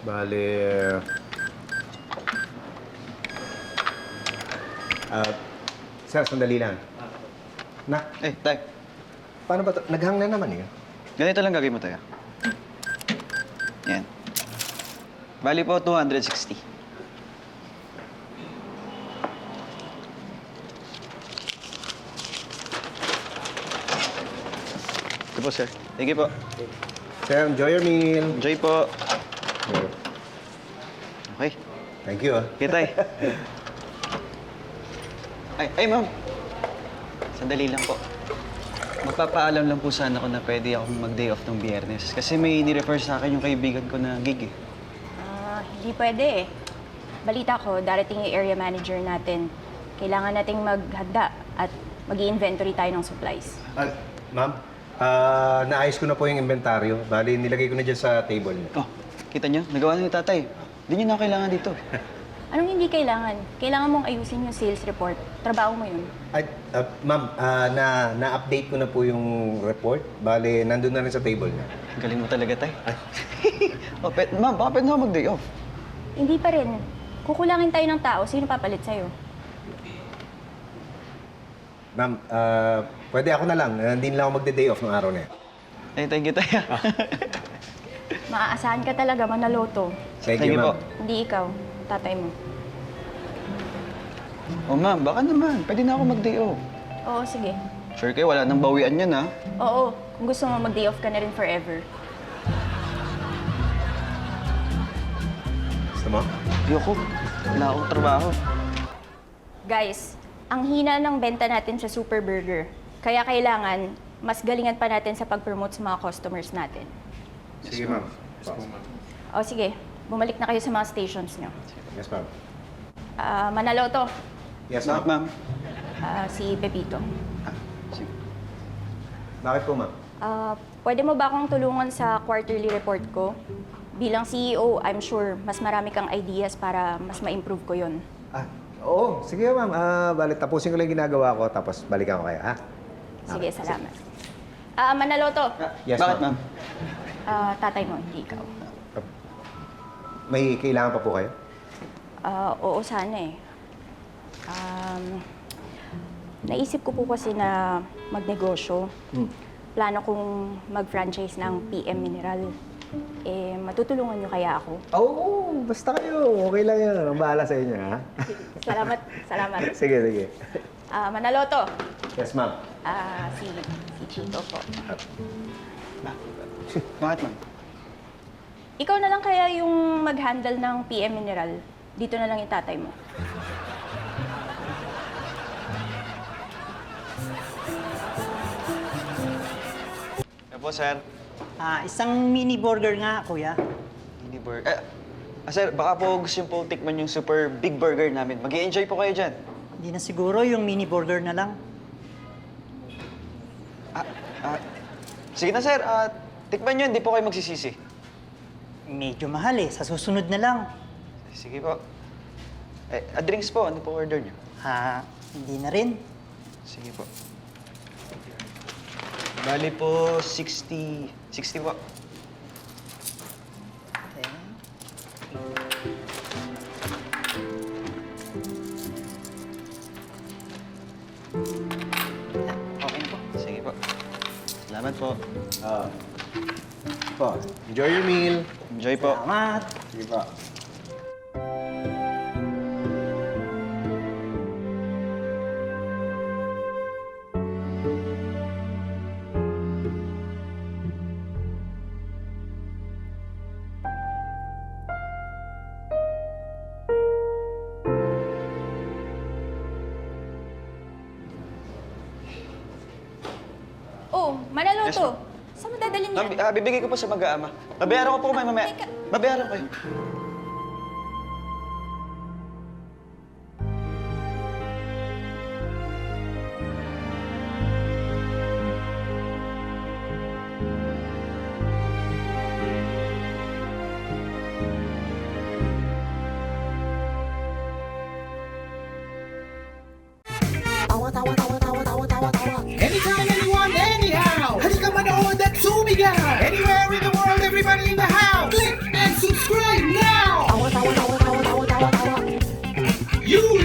Bale, sir, sandali lang. Tay. Paano ba ito? Naghang na naman eh. Ganito lang gagawin mo, Tay. Yan. Bali po, 260. Ito po, sir. Thank you po. Sir, enjoy your meal. Enjoy po. Okay. Thank you, ah. Okay, Tay. Ay, ma'am. Sandali lang po. Magpapaalam lang po sana ako na pwede akong mag-day off ng Biyernes. Kasi may ni-refer sa akin yung kaibigan ko na gig eh. Hindi pwede eh. Balita ko, darating yung area manager natin. Kailangan nating maghanda at mag-i-inventory tayo ng supplies. Ma'am, naayos ko na po yung inventaryo. Bali, nilagay ko na dyan sa table niyo. Oh, kita niyo? Nagawa na ni tatay. Hindi niyo na kailangan dito. Anong hindi kailangan? Kailangan mong ayusin yung sales report. Trabaho mo yun. Ay, ma'am, na-update ko na po yung report. Bali, nandun na rin sa table niya. Galing mo talaga, tay. Oh, ma'am, baka pwede na ako mag-day off. Hindi pa rin. Kukulangin tayo ng tao. Sino papalit sa'yo? Ma'am, pwede ako na lang. Hindi na ako magde-day off ng araw na yan. Ay, thank you, tay. Maaasahan ka talaga, manaloto. Thank Thank you, you po. ma'am. Hindi ikaw, tatay mo. Oh, ma'am, baka naman. Pwede na ako mag-day off. Oo, sige. Sure kayo, wala nang bawian yan, ha? Oo, kung gusto mo mag-day off ka na rin forever. Gusto mo? Ayoko. Wala akong trabaho. Guys, ang hina ng benta natin sa Super Burger. Kaya kailangan, mas galingan pa natin sa pag-promote sa mga customers natin. Sige, ma'am. O sige, bumalik na kayo sa mga stations nyo. Yes, ma'am. Manaloto, Yes, Bakit, ma'am. ma'am? si Pepito. Sige. Bakit po, ma'am? Pwede mo ba akong tulungan sa quarterly report ko? Bilang CEO, I'm sure mas marami kang ideas para mas ma-improve ko yon. Oo. Sige, ma'am. Bali, tapusin ko lang yung ginagawa ko, tapos balikan ko kayo, ha? Sige, salamat. Manaloto, Yes, Bakit, ma'am. ma'am. Tatay mo, hindi ikaw. May kailangan pa po kayo? Oo, sana eh. Naisip ko po kasi na magnegosyo. Plano kong mag-franchise ng PM Mineral. Matutulungan niyo kaya ako? Oo, basta kayo. Okay lang yan. Ang bahala sa inyo, ha? Salamat, salamat. Sige, sige. Manaloto, Yes, ma'am. si Chito po. Bakit, ma'am? Ikaw na lang kaya yung mag-handle ng PM Mineral. Dito na lang yung tatay mo. Ano po, sir? Isang mini burger nga, kuya. Mini burger. Sir, baka po gusto niyo po tikman yung super big burger namin. Mag-i-enjoy po kayo dyan. Hindi na siguro yung mini burger na lang. Sige na, sir. Tikman nyo, hindi po kayo magsisisi. Medyo mahal eh. Sa susunod na lang. Sige po. Drinks po. Ano po order nyo? Hindi na rin. Sige po. Bali po, 60 po. Okay. Okay na po. Sige po. Salamat po. Po, enjoy your meal. Enjoy po. Salamat. Sige po. Oh, Manaloto. Yes, ma'am. Saan mo dadalhin Ma'am, yan? bibigay ko po sa mag-aama. Babayaran ko po kayo mamaya. Teka. Babayaran ko kayo. Anytime, anyone, anyhow. Halika manood at sumigaw. Anywhere in the world, everybody in the house. Click and subscribe now. You